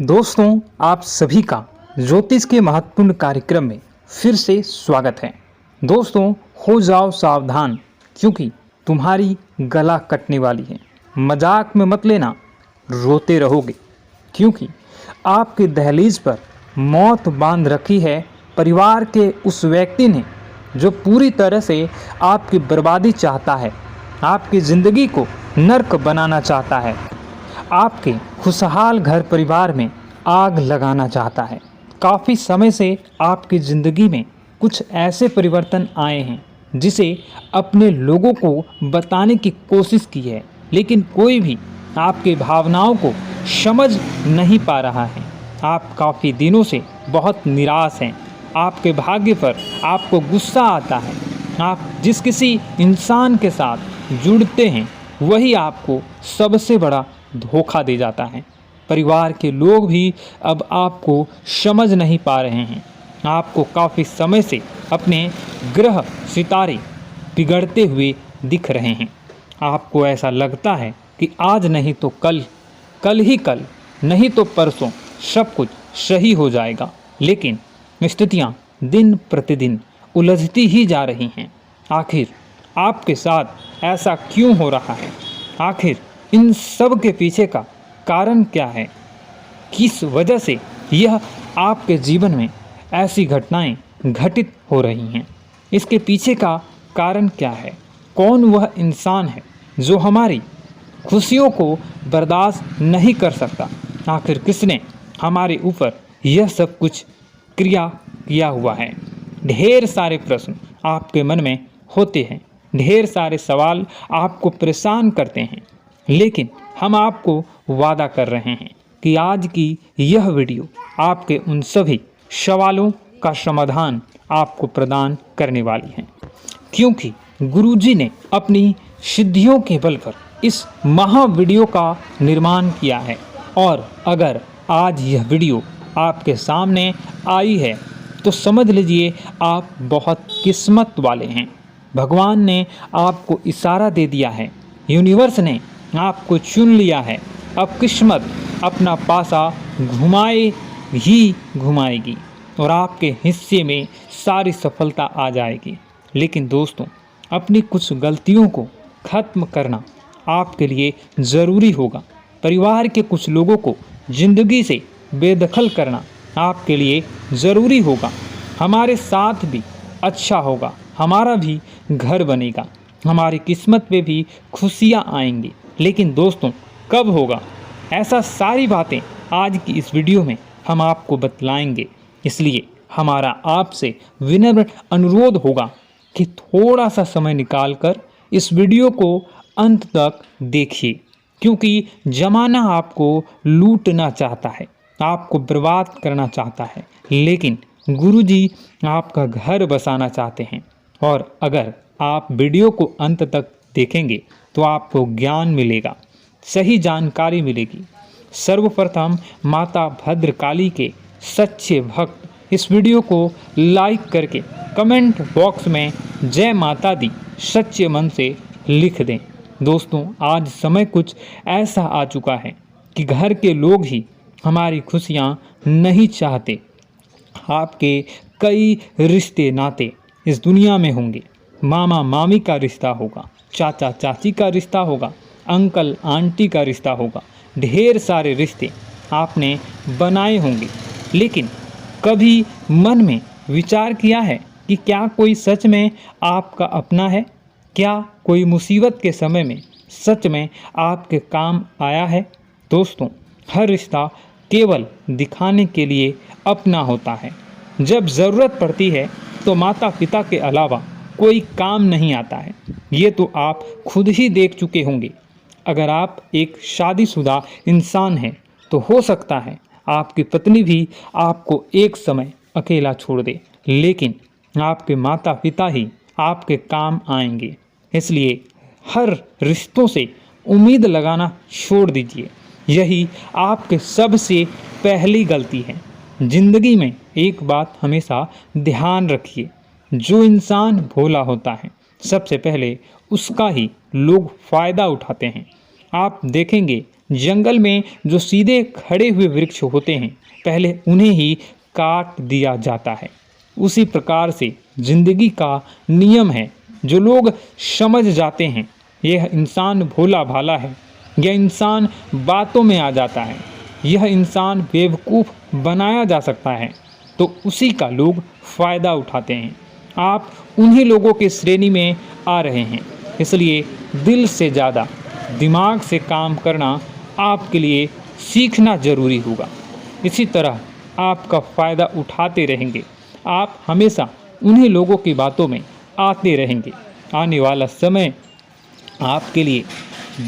दोस्तों, आप सभी का ज्योतिष के महत्वपूर्ण कार्यक्रम में फिर से स्वागत है। दोस्तों, हो जाओ सावधान क्योंकि तुम्हारी गला कटने वाली है। मजाक में मत लेना, रोते रहोगे क्योंकि आपके दहलीज पर मौत बांध रखी है परिवार के उस व्यक्ति ने जो पूरी तरह से आपकी बर्बादी चाहता है, आपकी ज़िंदगी को नर्क बनाना चाहता है, आपके खुशहाल घर परिवार में आग लगाना चाहता है। काफ़ी समय से आपकी ज़िंदगी में कुछ ऐसे परिवर्तन आए हैं जिसे अपने लोगों को बताने की कोशिश की है, लेकिन कोई भी आपकी भावनाओं को समझ नहीं पा रहा है। आप काफ़ी दिनों से बहुत निराश हैं। आपके भाग्य पर आपको गुस्सा आता है। आप जिस किसी इंसान के साथ जुड़ते हैं वही आपको सबसे बड़ा धोखा दे जाता है। परिवार के लोग भी अब आपको समझ नहीं पा रहे हैं। आपको काफ़ी समय से अपने ग्रह सितारे बिगड़ते हुए दिख रहे हैं। आपको ऐसा लगता है कि आज नहीं तो कल, कल ही कल नहीं तो परसों सब कुछ सही हो जाएगा, लेकिन स्थितियाँ दिन प्रतिदिन उलझती ही जा रही हैं। आखिर आपके साथ ऐसा क्यों हो रहा है? आखिर इन सब के पीछे का कारण क्या है? किस वजह से यह आपके जीवन में ऐसी घटनाएं घटित हो रही हैं? इसके पीछे का कारण क्या है? कौन वह इंसान है जो हमारी खुशियों को बर्दाश्त नहीं कर सकता? आखिर किसने हमारे ऊपर यह सब कुछ क्रिया किया हुआ है? ढेर सारे प्रश्न आपके मन में होते हैं, ढेर सारे सवाल आपको परेशान करते हैं, लेकिन हम आपको वादा कर रहे हैं कि आज की यह वीडियो आपके उन सभी सवालों का समाधान आपको प्रदान करने वाली है, क्योंकि गुरुजी ने अपनी सिद्धियों के बल पर इस महा वीडियो का निर्माण किया है। और अगर आज यह वीडियो आपके सामने आई है तो समझ लीजिए आप बहुत किस्मत वाले हैं। भगवान ने आपको इशारा दे दिया है, यूनिवर्स ने आपको चुन लिया है। अब किस्मत अपना पासा घुमाए ही घुमाएगी और आपके हिस्से में सारी सफलता आ जाएगी। लेकिन दोस्तों, अपनी कुछ गलतियों को ख़त्म करना आपके लिए ज़रूरी होगा। परिवार के कुछ लोगों को ज़िंदगी से बेदखल करना आपके लिए ज़रूरी होगा। हमारे साथ भी अच्छा होगा, हमारा भी घर बनेगा, हमारी किस्मत पे भी खुशियाँ आएंगी। लेकिन दोस्तों, कब होगा? ऐसा सारी बातें आज की इस वीडियो में हम आपको बतलाएंगे। इसलिए हमारा आपसे विनम्र अनुरोध होगा कि थोड़ा सा समय निकालकर इस वीडियो को अंत तक देखिए, क्योंकि ज़माना आपको लूटना चाहता है, आपको बर्बाद करना चाहता है, लेकिन गुरुजी आपका घर बसाना चाहते हैं। और अगर आप वीडियो को अंत तक देखेंगे तो आपको ज्ञान मिलेगा, सही जानकारी मिलेगी। सर्वप्रथम माता भद्रकाली के सच्चे भक्त इस वीडियो को लाइक करके कमेंट बॉक्स में जय माता दी सच्चे मन से लिख दें। दोस्तों, आज समय कुछ ऐसा आ चुका है कि घर के लोग ही हमारी खुशियाँ नहीं चाहते। आपके कई रिश्ते नाते इस दुनिया में होंगे। मामा मामी का रिश्ता होगा, चाचा चाची का रिश्ता होगा, अंकल आंटी का रिश्ता होगा, ढेर सारे रिश्ते आपने बनाए होंगे। लेकिन कभी मन में विचार किया है कि क्या कोई सच में आपका अपना है? क्या कोई मुसीबत के समय में सच में आपके काम आया है? दोस्तों, हर रिश्ता केवल दिखाने के लिए अपना होता है। जब ज़रूरत पड़ती है तो माता पिता के अलावा कोई काम नहीं आता है। ये तो आप खुद ही देख चुके होंगे। अगर आप एक शादीशुदा इंसान हैं तो हो सकता है आपकी पत्नी भी आपको एक समय अकेला छोड़ दे, लेकिन आपके माता पिता ही आपके काम आएंगे। इसलिए हर रिश्तों से उम्मीद लगाना छोड़ दीजिए। यही आपके सबसे पहली गलती है। जिंदगी में एक बात हमेशा ध्यान रखिए, जो इंसान भोला होता है सबसे पहले उसका ही लोग फ़ायदा उठाते हैं। आप देखेंगे जंगल में जो सीधे खड़े हुए वृक्ष होते हैं पहले उन्हें ही काट दिया जाता है। उसी प्रकार से जिंदगी का नियम है। जो लोग समझ जाते हैं यह इंसान भोला भाला है, यह इंसान बातों में आ जाता है, यह इंसान बेवकूफ़ बनाया जा सकता है, तो उसी का लोग फ़ायदा उठाते हैं। आप उन्हीं लोगों की श्रेणी में आ रहे हैं। इसलिए दिल से ज़्यादा दिमाग से काम करना आपके लिए सीखना ज़रूरी होगा। इसी तरह आपका फ़ायदा उठाते रहेंगे, आप हमेशा उन्हीं लोगों की बातों में आते रहेंगे। आने वाला समय आपके लिए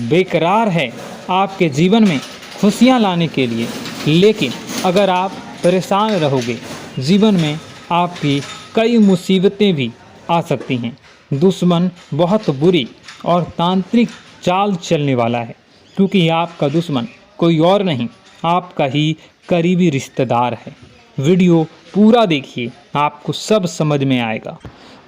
बेकरार है, आपके जीवन में खुशियाँ लाने के लिए, लेकिन अगर आप परेशान रहोगे जीवन में आपकी कई मुसीबतें भी आ सकती हैं। दुश्मन बहुत बुरी और तांत्रिक चाल चलने वाला है, क्योंकि आपका दुश्मन कोई और नहीं आपका ही करीबी रिश्तेदार है। वीडियो पूरा देखिए, आपको सब समझ में आएगा।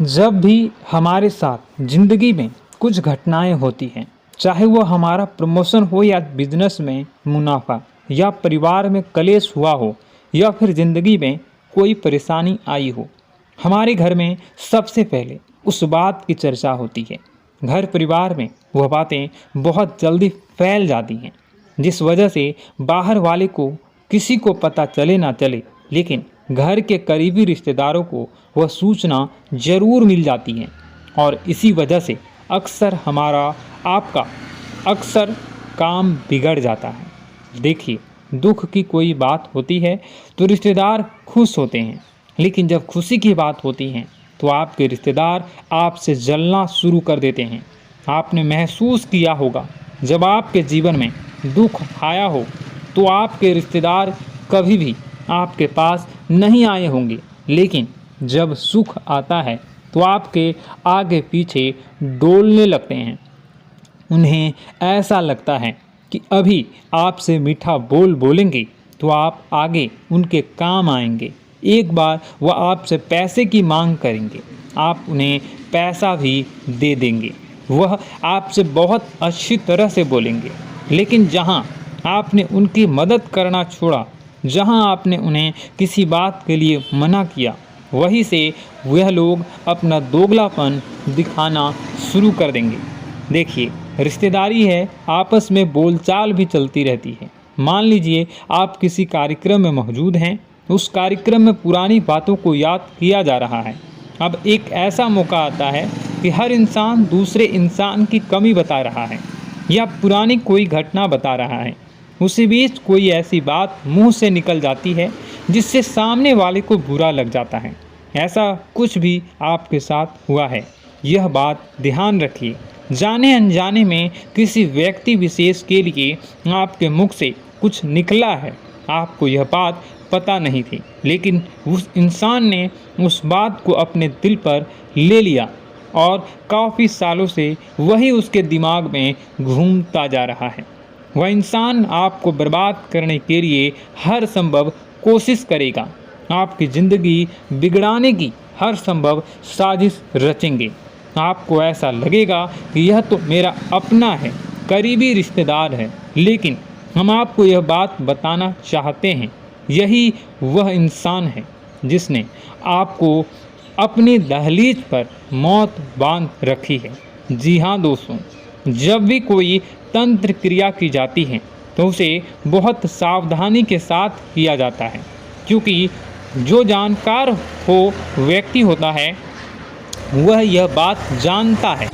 जब भी हमारे साथ ज़िंदगी में कुछ घटनाएं होती हैं, चाहे वो हमारा प्रमोशन हो या बिजनेस में मुनाफा या परिवार में कलेश हुआ हो या फिर ज़िंदगी में कोई परेशानी आई हो, हमारे घर में सबसे पहले उस बात की चर्चा होती है। घर परिवार में वह बातें बहुत जल्दी फैल जाती हैं, जिस वजह से बाहर वाले को किसी को पता चले ना चले, लेकिन घर के करीबी रिश्तेदारों को वह सूचना ज़रूर मिल जाती है। और इसी वजह से अक्सर हमारा आपका अक्सर काम बिगड़ जाता है। देखिए, दुख की कोई बात होती है तो रिश्तेदार खुश होते हैं, लेकिन जब खुशी की बात होती है तो आपके रिश्तेदार आपसे जलना शुरू कर देते हैं। आपने महसूस किया होगा, जब आपके जीवन में दुख आया हो तो आपके रिश्तेदार कभी भी आपके पास नहीं आए होंगे, लेकिन जब सुख आता है तो आपके आगे पीछे डोलने लगते हैं। उन्हें ऐसा लगता है कि अभी आपसे मीठा बोल बोलेंगे तो आप आगे उनके काम आएंगे। एक बार वह आपसे पैसे की मांग करेंगे, आप उन्हें पैसा भी दे देंगे। वह आपसे बहुत अच्छी तरह से बोलेंगे, लेकिन जहां आपने उनकी मदद करना छोड़ा, जहां आपने उन्हें किसी बात के लिए मना किया, वहीं से वह लोग अपना दोगलापन दिखाना शुरू कर देंगे। देखिए, रिश्तेदारी है, आपस में बोलचाल भी चलती रहती है। मान लीजिए आप किसी कार्यक्रम में मौजूद हैं, उस कार्यक्रम में पुरानी बातों को याद किया जा रहा है। अब एक ऐसा मौका आता है कि हर इंसान दूसरे इंसान की कमी बता रहा है या पुरानी कोई घटना बता रहा है। उसी बीच कोई ऐसी बात मुंह से निकल जाती है जिससे सामने वाले को बुरा लग जाता है। ऐसा कुछ भी आपके साथ हुआ है, यह बात ध्यान रखिए। जाने अनजाने में किसी व्यक्ति विशेष के लिए आपके मुख से कुछ निकला है, आपको यह बात पता नहीं थी, लेकिन उस इंसान ने उस बात को अपने दिल पर ले लिया और काफ़ी सालों से वही उसके दिमाग में घूमता जा रहा है। वह इंसान आपको बर्बाद करने के लिए हर संभव कोशिश करेगा, आपकी ज़िंदगी बिगड़ाने की हर संभव साजिश रचेंगे। आपको ऐसा लगेगा कि यह तो मेरा अपना है, करीबी रिश्तेदार है, लेकिन हम आपको यह बात बताना चाहते हैं, यही वह इंसान है जिसने आपको अपनी दहलीज पर मौत बांध रखी है। जी हाँ दोस्तों, जब भी कोई तंत्र क्रिया की जाती है तो उसे बहुत सावधानी के साथ किया जाता है, क्योंकि जो जानकार हो व्यक्ति होता है वह यह बात जानता है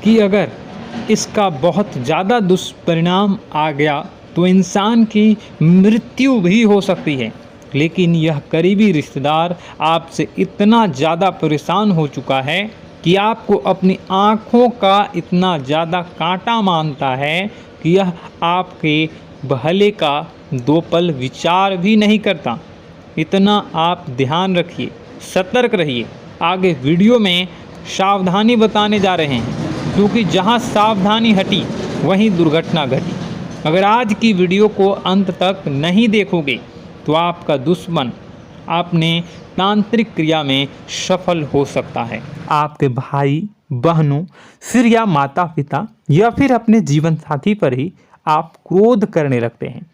कि अगर इसका बहुत ज़्यादा दुष्परिणाम आ गया तो इंसान की मृत्यु भी हो सकती है। लेकिन यह करीबी रिश्तेदार आपसे इतना ज़्यादा परेशान हो चुका है कि आपको अपनी आँखों का इतना ज़्यादा कांटा मानता है कि यह आपके भले का दो पल विचार भी नहीं करता। इतना आप ध्यान रखिए, सतर्क रहिए। आगे वीडियो में सावधानी बताने जा रहे हैं, क्योंकि जहां सावधानी हटी वहीं दुर्घटना घटी। अगर आज की वीडियो को अंत तक नहीं देखोगे तो आपका दुश्मन अपने तांत्रिक क्रिया में सफल हो सकता है। आपके भाई बहनों फिर या माता पिता या फिर अपने जीवन साथी पर ही आप क्रोध करने लगते हैं।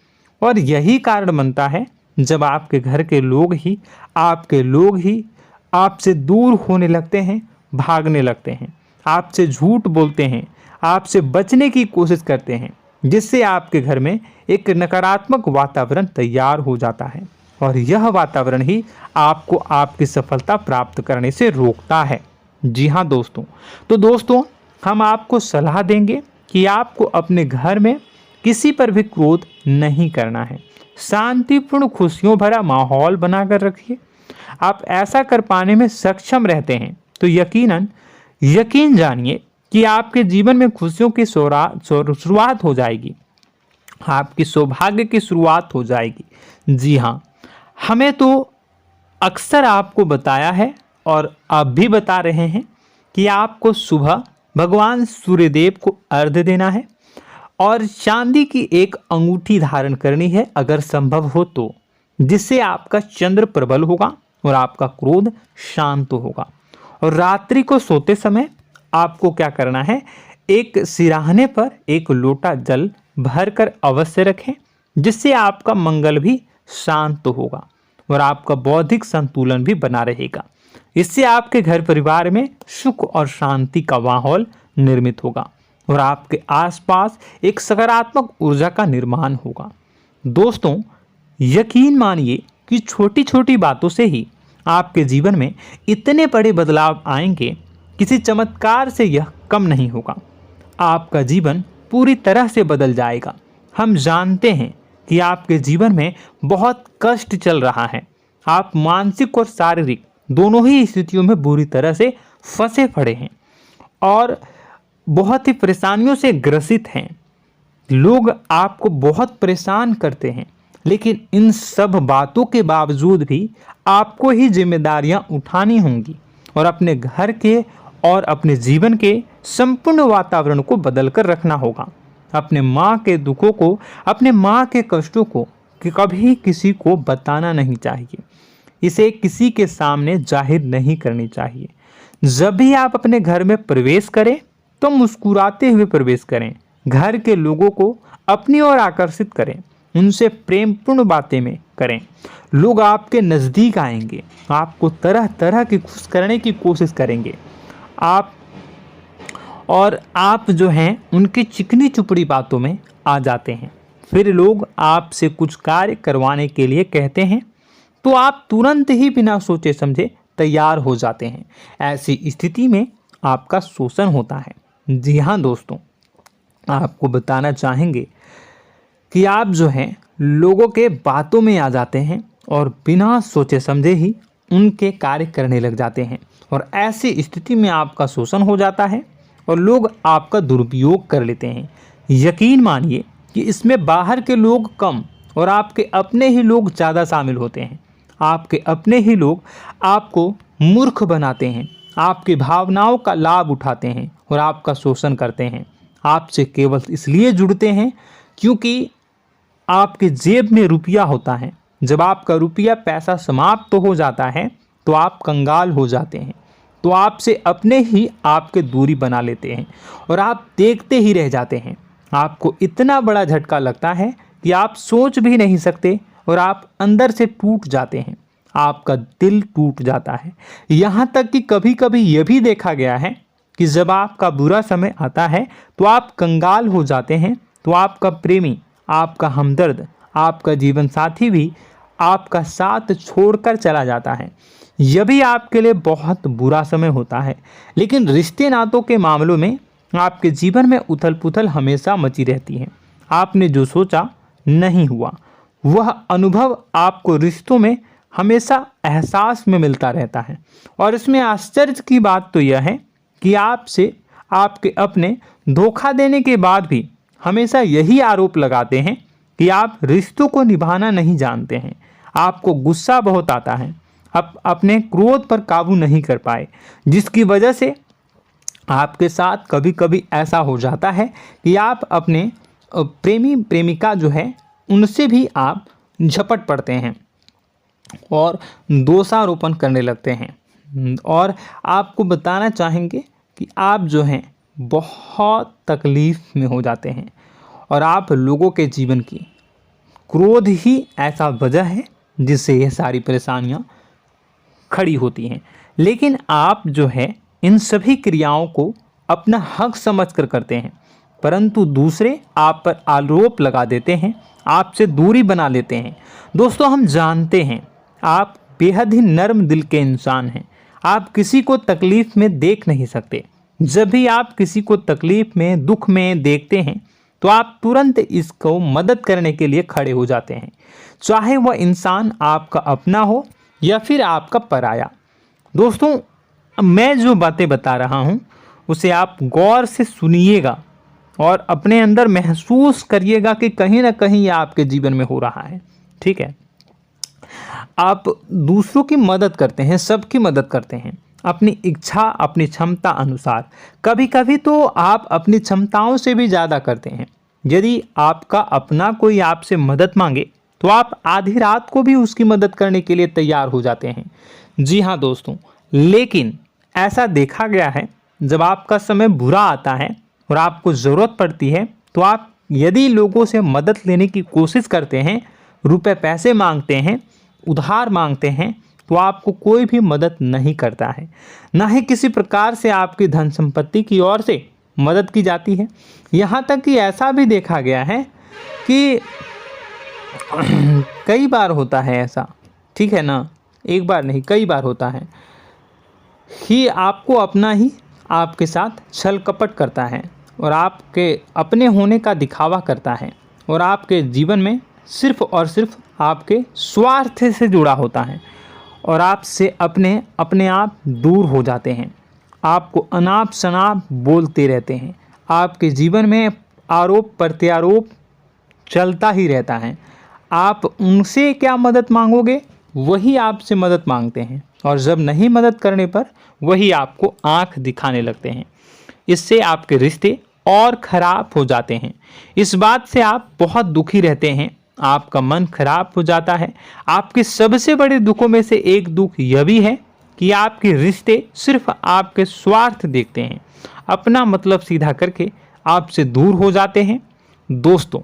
और यही कारण बनता है जब आपके घर के लोग ही आपसे दूर होने लगते हैं, भागने लगते हैं, आपसे झूठ बोलते हैं, आपसे बचने की कोशिश करते हैं, जिससे आपके घर में एक नकारात्मक वातावरण तैयार हो जाता है। और यह वातावरण ही आपको आपकी सफलता प्राप्त करने से रोकता है। जी हाँ दोस्तों, तो दोस्तों हम आपको सलाह देंगे कि आपको अपने घर में किसी पर भी क्रोध नहीं करना है। शांतिपूर्ण खुशियों भरा माहौल बनाकर रखिए। आप ऐसा कर पाने में सक्षम रहते हैं तो यकीन जानिए कि आपके जीवन में खुशियों की शुरुआत हो जाएगी, आपकी सौभाग्य की शुरुआत हो जाएगी। जी हाँ, हमें तो अक्सर आपको बताया है और आप भी बता रहे हैं कि आपको सुबह भगवान सूर्यदेव को अर्घ्य देना है और चांदी की एक अंगूठी धारण करनी है अगर संभव हो तो, जिससे आपका चंद्र प्रबल होगा और आपका क्रोध शांत होगा। और रात्रि को सोते समय आपको क्या करना है, एक सिराहने पर एक लोटा जल भरकर अवश्य रखें, जिससे आपका मंगल भी शांत होगा और आपका बौद्धिक संतुलन भी बना रहेगा। इससे आपके घर परिवार में सुख और शांति का माहौल निर्मित होगा और आपके आसपास एक सकारात्मक ऊर्जा का निर्माण होगा। दोस्तों यकीन मानिए कि छोटी छोटी बातों से ही आपके जीवन में इतने बड़े बदलाव आएंगे, किसी चमत्कार से यह कम नहीं होगा। आपका जीवन पूरी तरह से बदल जाएगा। हम जानते हैं कि आपके जीवन में बहुत कष्ट चल रहा है, आप मानसिक और शारीरिक दोनों ही स्थितियों में बुरी तरह से फंसे पड़े हैं और बहुत ही परेशानियों से ग्रसित हैं। लोग आपको बहुत परेशान करते हैं, लेकिन इन सब बातों के बावजूद भी आपको ही जिम्मेदारियां उठानी होंगी और अपने घर के और अपने जीवन के संपूर्ण वातावरण को बदलकर रखना होगा। अपने माँ के दुखों को, अपने माँ के कष्टों को कभी किसी को बताना नहीं चाहिए, इसे किसी के सामने जाहिर नहीं करनी चाहिए। जब भी आप अपने घर में प्रवेश करें तो मुस्कुराते हुए प्रवेश करें, घर के लोगों को अपनी ओर आकर्षित करें, उनसे प्रेमपूर्ण बातें में करें। लोग आपके नज़दीक आएंगे, आपको तरह तरह की खुश करने की कोशिश करेंगे। आप जो हैं उनकी चिकनी चुपड़ी बातों में आ जाते हैं। फिर लोग आपसे कुछ कार्य करवाने के लिए कहते हैं तो आप तुरंत ही बिना सोचे समझे तैयार हो जाते हैं। ऐसी स्थिति में आपका शोषण होता है। जी हाँ दोस्तों, आपको बताना चाहेंगे कि आप जो हैं लोगों के बातों में आ जाते हैं और बिना सोचे समझे ही उनके कार्य करने लग जाते हैं और ऐसी स्थिति में आपका शोषण हो जाता है और लोग आपका दुरुपयोग कर लेते हैं। यकीन मानिए कि इसमें बाहर के लोग कम और आपके अपने ही लोग ज़्यादा शामिल होते हैं। आपके अपने ही लोग आपको मूर्ख बनाते हैं, आपकी भावनाओं का लाभ उठाते हैं और आपका शोषण करते हैं। आपसे केवल इसलिए जुड़ते हैं क्योंकि आपके जेब में रुपया होता है। जब आपका रुपया पैसा समाप्त हो जाता है तो आप कंगाल हो जाते हैं, तो आपसे अपने ही आपके दूरी बना लेते हैं और आप देखते ही रह जाते हैं। आपको इतना बड़ा झटका लगता है कि आप सोच भी नहीं सकते और आप अंदर से टूट जाते हैं, आपका दिल टूट जाता है। यहाँ तक कि कभी कभी यह भी देखा गया है कि जब आपका बुरा समय आता है तो आप कंगाल हो जाते हैं, तो आपका प्रेमी, आपका हमदर्द, आपका जीवन साथी भी आपका साथ छोड़कर चला जाता है। यह भी आपके लिए बहुत बुरा समय होता है। लेकिन रिश्ते नातों के मामलों में आपके जीवन में उथल पुथल हमेशा मची रहती है। आपने जो सोचा नहीं हुआ, वह अनुभव आपको रिश्तों में हमेशा एहसास में मिलता रहता है। और इसमें आश्चर्य की बात तो यह है कि आपसे आपके अपने धोखा देने के बाद भी हमेशा यही आरोप लगाते हैं कि आप रिश्तों को निभाना नहीं जानते हैं। आपको गुस्सा बहुत आता है, आप अपने क्रोध पर काबू नहीं कर पाए, जिसकी वजह से आपके साथ कभी कभी ऐसा हो जाता है कि आप अपने प्रेमी प्रेमिका जो है उनसे भी आप झपट पड़ते हैं और दोषारोपण करने लगते हैं। और आपको बताना चाहेंगे कि आप जो हैं बहुत तकलीफ़ में हो जाते हैं और आप लोगों के जीवन की क्रोध ही ऐसा वजह है जिससे यह सारी परेशानियां खड़ी होती हैं। लेकिन आप जो है इन सभी क्रियाओं को अपना हक समझकर करते हैं, परंतु दूसरे आप पर आरोप लगा देते हैं, आपसे दूरी बना लेते हैं। दोस्तों, हम जानते हैं आप बेहद ही नर्म दिल के इंसान हैं। आप किसी को तकलीफ में देख नहीं सकते। जब भी आप किसी को तकलीफ में, दुख में देखते हैं तो आप तुरंत इसको मदद करने के लिए खड़े हो जाते हैं, चाहे वह इंसान आपका अपना हो या फिर आपका पराया। दोस्तों, मैं जो बातें बता रहा हूँ उसे आप गौर से सुनिएगा और अपने अंदर महसूस करिएगा कि कहीं ना कहीं ये आपके जीवन में हो रहा है। ठीक है, आप दूसरों की मदद करते हैं, सबकी मदद करते हैं अपनी इच्छा, अपनी क्षमता अनुसार। कभी कभी तो आप अपनी क्षमताओं से भी ज़्यादा करते हैं। यदि आपका अपना कोई आपसे मदद मांगे तो आप आधी रात को भी उसकी मदद करने के लिए तैयार हो जाते हैं। जी हाँ दोस्तों, लेकिन ऐसा देखा गया है जब आपका समय बुरा आता है और आपको ज़रूरत पड़ती है तो आप यदि लोगों से मदद लेने की कोशिश करते हैं, रुपए पैसे मांगते हैं, उधार मांगते हैं, तो आपको कोई भी मदद नहीं करता है। ना ही किसी प्रकार से आपकी धन संपत्ति की ओर से मदद की जाती है। यहाँ तक कि ऐसा भी देखा गया है कि कई बार होता है ऐसा, ठीक है ना, एक बार नहीं कई बार होता है कि आपको अपना ही आपके साथ छल कपट करता है और आपके अपने होने का दिखावा करता है और आपके जीवन में सिर्फ और सिर्फ आपके स्वार्थ से जुड़ा होता है और आपसे अपने आप दूर हो जाते हैं। आपको अनाप शनाप बोलते रहते हैं। आपके जीवन में आरोप प्रत्यारोप चलता ही रहता है। आप उनसे क्या मदद मांगोगे, वही आपसे मदद मांगते हैं और जब नहीं मदद करने पर वही आपको आंख दिखाने लगते हैं। इससे आपके रिश्ते और ख़राब हो जाते हैं। इस बात से आप बहुत दुखी रहते हैं, आपका मन खराब हो जाता है। आपके सबसे बड़े दुखों में से एक दुख यह भी है कि आपके रिश्ते सिर्फ आपके स्वार्थ देखते हैं, अपना मतलब सीधा करके आपसे दूर हो जाते हैं। दोस्तों,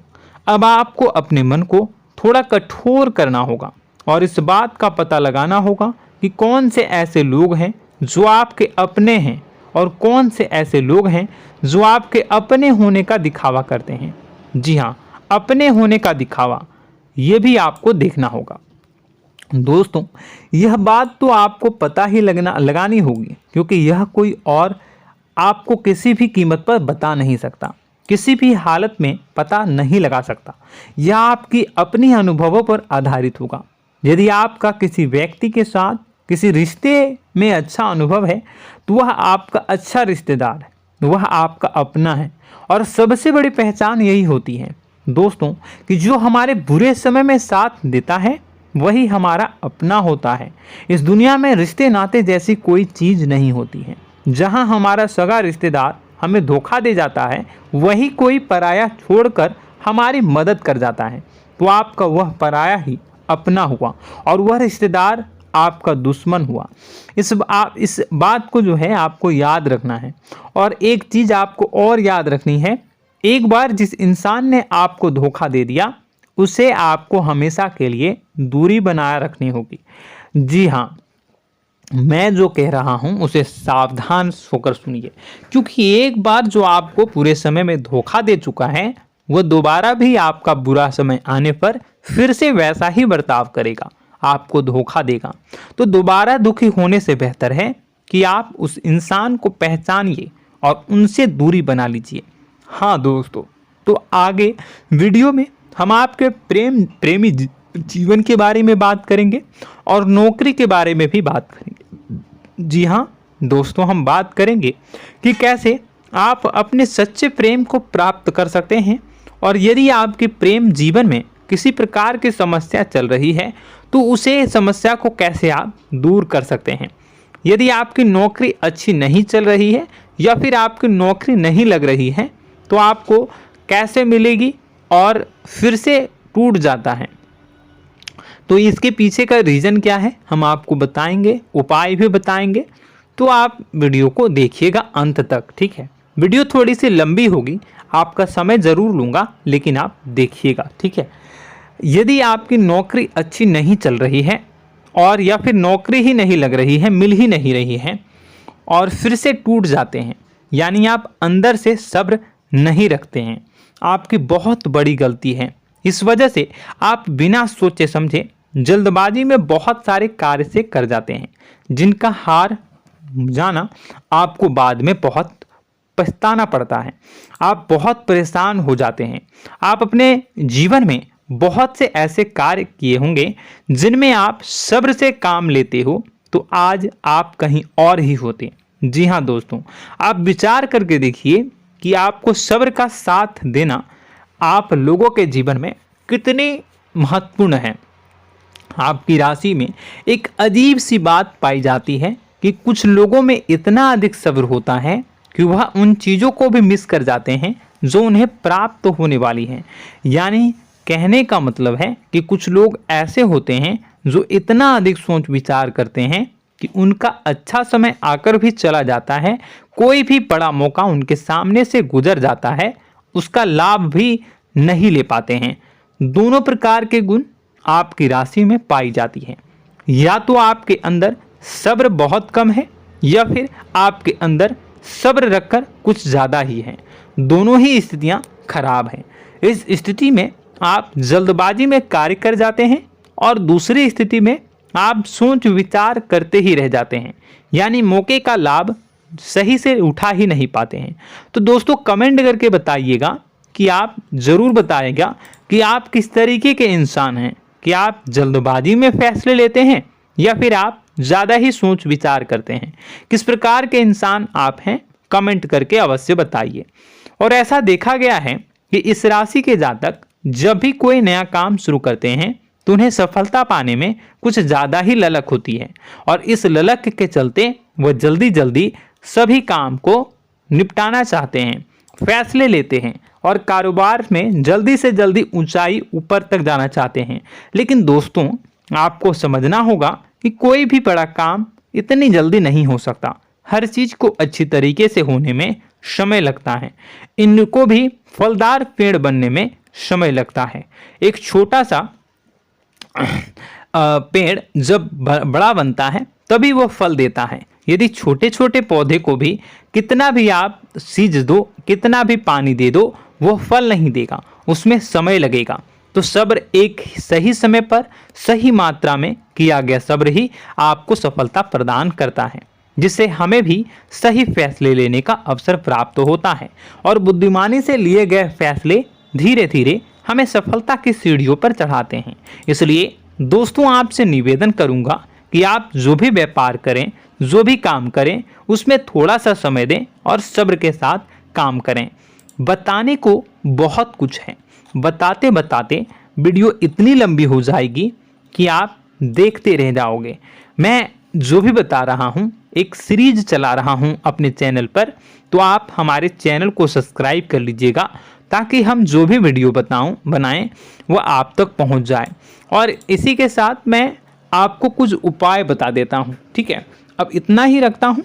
अब आपको अपने मन को थोड़ा कठोर करना होगा और इस बात का पता लगाना होगा कि कौन से ऐसे लोग हैं जो आपके अपने हैं और कौन से ऐसे लोग हैं जो आपके अपने होने का दिखावा करते हैं। जी हाँ, अपने होने का दिखावा, ये भी आपको देखना होगा। दोस्तों, यह बात तो आपको पता ही लगानी होगी, क्योंकि यह कोई और आपको किसी भी कीमत पर बता नहीं सकता, किसी भी हालत में पता नहीं लगा सकता। यह आपकी अपनी अनुभवों पर आधारित होगा। यदि आपका किसी व्यक्ति के साथ किसी रिश्ते में अच्छा अनुभव है तो वह आपका अच्छा रिश्तेदार है, वह आपका अपना है। और सबसे बड़ी पहचान यही होती है दोस्तों कि जो हमारे बुरे समय में साथ देता है वही हमारा अपना होता है। इस दुनिया में रिश्ते नाते जैसी कोई चीज़ नहीं होती है। जहां हमारा सगा रिश्तेदार हमें धोखा दे जाता है, वही कोई पराया छोड़कर हमारी मदद कर जाता है, तो आपका वह पराया ही अपना हुआ और वह रिश्तेदार आपका दुश्मन हुआ। इस बात को जो है आपको याद रखना है। और एक चीज़ आपको और याद रखनी है, एक बार जिस इंसान ने आपको धोखा दे दिया उसे आपको हमेशा के लिए दूरी बनाए रखनी होगी। जी हाँ, मैं जो कह रहा हूँ उसे सावधान होकर सुनिए, क्योंकि एक बार जो आपको पूरे समय में धोखा दे चुका है वह दोबारा भी आपका बुरा समय आने पर फिर से वैसा ही बर्ताव करेगा, आपको धोखा देगा। तो दोबारा दुखी होने से बेहतर है कि आप उस इंसान को पहचानिए और उनसे दूरी बना लीजिए। हाँ दोस्तों, तो आगे वीडियो में हम आपके प्रेमी जीवन के बारे में बात करेंगे और नौकरी के बारे में भी बात करेंगे। जी हाँ दोस्तों, हम बात करेंगे कि कैसे आप अपने सच्चे प्रेम को प्राप्त कर सकते हैं और यदि आपके प्रेम जीवन में किसी प्रकार की समस्या चल रही है तो उसे समस्या को कैसे आप दूर कर सकते हैं। यदि आपकी नौकरी अच्छी नहीं चल रही है या फिर आपकी नौकरी नहीं लग रही है तो आपको कैसे मिलेगी और फिर से टूट जाता है, तो इसके पीछे का रीज़न क्या है हम आपको बताएंगे, उपाय भी बताएंगे। तो आप वीडियो को देखिएगा अंत तक, ठीक है। वीडियो थोड़ी सी लंबी होगी, आपका समय ज़रूर लूँगा, लेकिन आप देखिएगा, ठीक है। यदि आपकी नौकरी अच्छी नहीं चल रही है और या फिर नौकरी ही नहीं लग रही है, मिल ही नहीं रही है और फिर से टूट जाते हैं, यानी आप अंदर से सब्र नहीं रखते हैं, आपकी बहुत बड़ी गलती है। इस वजह से आप बिना सोचे समझे जल्दबाजी में बहुत सारे कार्य से कर जाते हैं, जिनका हार जाना आपको बाद में बहुत पछताना पड़ता है। आप बहुत परेशान हो जाते हैं। आप अपने जीवन में बहुत से ऐसे कार्य किए होंगे जिनमें आप सब्र से काम लेते हो, तो आज आप कहीं और ही होते। जी हाँ दोस्तों, आप विचार करके देखिए कि आपको सब्र का साथ देना आप लोगों के जीवन में कितनी महत्वपूर्ण है। आपकी राशि में एक अजीब सी बात पाई जाती है कि कुछ लोगों में इतना अधिक सब्र होता है कि वह उन चीज़ों को भी मिस कर जाते हैं जो उन्हें प्राप्त होने वाली हैं। यानी कहने का मतलब है कि कुछ लोग ऐसे होते हैं जो इतना अधिक सोच विचार करते हैं कि उनका अच्छा समय आकर भी चला जाता है, कोई भी बड़ा मौका उनके सामने से गुजर जाता है, उसका लाभ भी नहीं ले पाते हैं। दोनों प्रकार के गुण आपकी राशि में पाई जाती है। या तो आपके अंदर सब्र बहुत कम है या फिर आपके अंदर सब्र रखकर कुछ ज़्यादा ही है। दोनों ही स्थितियां खराब हैं। इस स्थिति में आप जल्दबाजी में कार्य कर जाते हैं और दूसरी स्थिति में आप सोच विचार करते ही रह जाते हैं, यानी मौके का लाभ सही से उठा ही नहीं पाते हैं। तो दोस्तों कमेंट करके बताइएगा कि आप ज़रूर बताइएगा कि आप किस तरीके के इंसान हैं, कि आप जल्दबाजी में फैसले लेते हैं या फिर आप ज़्यादा ही सोच विचार करते हैं। किस प्रकार के इंसान आप हैं, कमेंट करके अवश्य बताइए। और ऐसा देखा गया है कि इस राशि के जातक जब भी कोई नया काम शुरू करते हैं तो उन्हें सफलता पाने में कुछ ज़्यादा ही ललक होती है और इस ललक के चलते वह जल्दी जल्दी सभी काम को निपटाना चाहते हैं, फैसले लेते हैं और कारोबार में जल्दी से जल्दी ऊंचाई ऊपर तक जाना चाहते हैं। लेकिन दोस्तों आपको समझना होगा कि कोई भी बड़ा काम इतनी जल्दी नहीं हो सकता। हर चीज़ को अच्छी तरीके से होने में समय लगता है। इनको भी फलदार पेड़ बनने में समय लगता है। एक छोटा सा पेड़ जब बड़ा बनता है तभी वो फल देता है। यदि छोटे छोटे पौधे को भी कितना भी आप सींच दो, कितना भी पानी दे दो, वो फल नहीं देगा, उसमें समय लगेगा। तो सब्र एक सही समय पर सही मात्रा में किया गया सब्र ही आपको सफलता प्रदान करता है, जिससे हमें भी सही फैसले लेने का अवसर प्राप्त होता है और बुद्धिमानी से लिए गए फैसले धीरे धीरे हमें सफलता की सीढ़ियों पर चढ़ाते हैं। इसलिए दोस्तों आपसे निवेदन करूंगा कि आप जो भी व्यापार करें, जो भी काम करें, उसमें थोड़ा सा समय दें और सब्र के साथ काम करें। बताने को बहुत कुछ है, बताते बताते वीडियो इतनी लंबी हो जाएगी कि आप देखते रह जाओगे। मैं जो भी बता रहा हूँ एक सीरीज चला रहा हूँ अपने चैनल पर, तो आप हमारे चैनल को सब्सक्राइब कर लीजिएगा ताकि हम जो भी वीडियो बनाएं वो आप तक पहुँच जाए। और इसी के साथ मैं आपको कुछ उपाय बता देता हूँ, ठीक है। अब इतना ही रखता हूँ।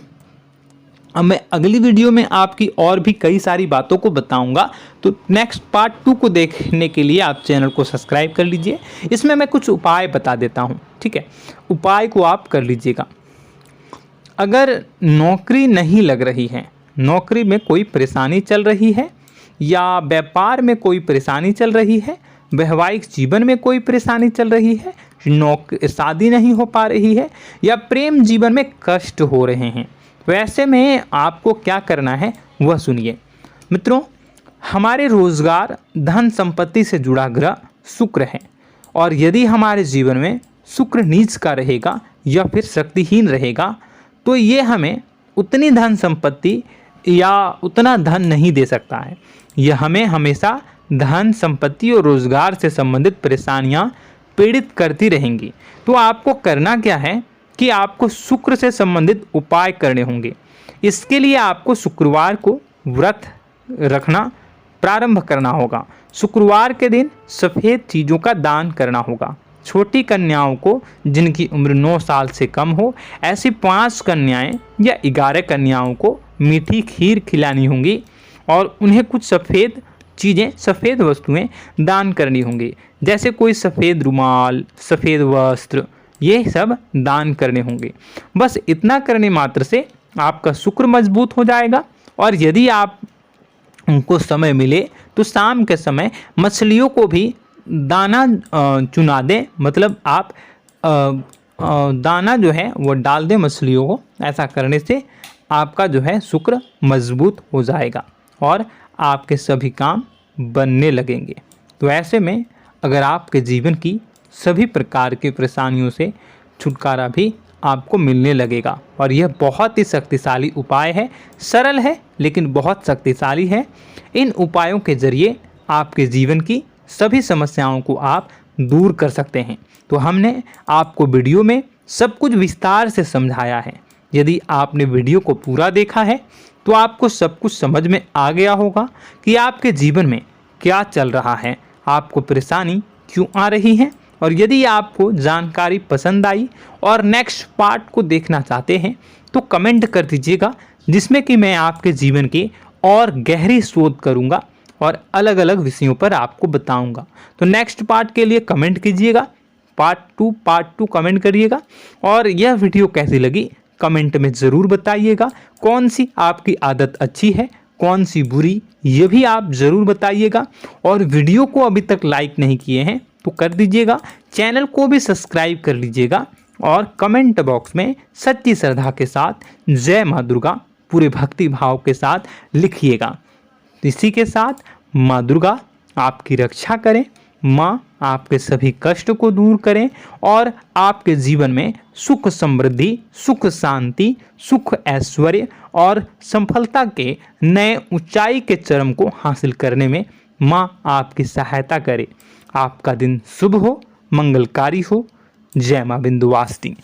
अब मैं अगली वीडियो में आपकी और भी कई सारी बातों को बताऊंगा, तो नेक्स्ट पार्ट 2 को देखने के लिए आप चैनल को सब्सक्राइब कर लीजिए। इसमें मैं कुछ उपाय बता देता हूं, ठीक है। उपाय को आप कर लीजिएगा। अगर नौकरी नहीं लग रही है, नौकरी में कोई परेशानी चल रही है या व्यापार में कोई परेशानी चल रही है, वैवाहिक जीवन में कोई परेशानी चल रही है, शादी नहीं हो पा रही है या प्रेम जीवन में कष्ट हो रहे हैं, वैसे में आपको क्या करना है वह सुनिए। मित्रों, हमारे रोजगार धन संपत्ति से जुड़ा ग्रह शुक्र है और यदि हमारे जीवन में शुक्र नीच का रहेगा या फिर शक्तिहीन रहेगा तो ये हमें उतनी धन संपत्ति या उतना धन नहीं दे सकता है। यह हमें हमेशा धन संपत्ति और रोजगार से संबंधित परेशानियां पीड़ित करती रहेंगी। तो आपको करना क्या है कि आपको शुक्र से संबंधित उपाय करने होंगे। इसके लिए आपको शुक्रवार को व्रत रखना प्रारंभ करना होगा। शुक्रवार के दिन सफ़ेद चीज़ों का दान करना होगा। छोटी कन्याओं को जिनकी उम्र 9 साल से कम हो, ऐसी 5 कन्याएं या 11 कन्याओं को मीठी खीर खिलानी होंगी और उन्हें कुछ सफ़ेद चीज़ें, सफ़ेद वस्तुएं दान करनी होंगी, जैसे कोई सफ़ेद रुमाल, सफ़ेद वस्त्र, ये सब दान करने होंगे। बस इतना करने मात्र से आपका शुक्र मजबूत हो जाएगा। और यदि आप उनको समय मिले तो शाम के समय मछलियों को भी दाना चुना दें, मतलब आप दाना जो है वो डाल दें मछलियों को। ऐसा करने से आपका जो है शुक्र मजबूत हो जाएगा और आपके सभी काम बनने लगेंगे। तो ऐसे में अगर आपके जीवन की सभी प्रकार की परेशानियों से छुटकारा भी आपको मिलने लगेगा। और यह बहुत ही शक्तिशाली उपाय है, सरल है लेकिन बहुत शक्तिशाली है। इन उपायों के ज़रिए आपके जीवन की सभी समस्याओं को आप दूर कर सकते हैं। तो हमने आपको वीडियो में सब कुछ विस्तार से समझाया है। यदि आपने वीडियो को पूरा देखा है तो आपको सब कुछ समझ में आ गया होगा कि आपके जीवन में क्या चल रहा है, आपको परेशानी क्यों आ रही है। और यदि आपको जानकारी पसंद आई और नेक्स्ट पार्ट को देखना चाहते हैं तो कमेंट कर दीजिएगा, जिसमें कि मैं आपके जीवन की और गहरी शोध करूंगा और अलग अलग विषयों पर आपको बताऊंगा। तो नेक्स्ट पार्ट के लिए कमेंट कीजिएगा, पार्ट टू कमेंट करिएगा। और यह वीडियो कैसी लगी कमेंट में ज़रूर बताइएगा। कौन सी आपकी आदत अच्छी है, कौन सी बुरी, ये भी आप ज़रूर बताइएगा। और वीडियो को अभी तक लाइक नहीं किए हैं तो कर दीजिएगा, चैनल को भी सब्सक्राइब कर लीजिएगा और कमेंट बॉक्स में सच्ची श्रद्धा के साथ जय माँ दुर्गा पूरे भक्ति भाव के साथ लिखिएगा। इसी के साथ माँ दुर्गा आपकी रक्षा करें, माँ आपके सभी कष्ट को दूर करें और आपके जीवन में सुख समृद्धि, सुख शांति, सुख ऐश्वर्य और सफलता के नए ऊंचाई के चरम को हासिल करने में माँ आपकी सहायता करे। आपका दिन शुभ हो, मंगलकारी हो। जय माँ विंध्यवासिनी।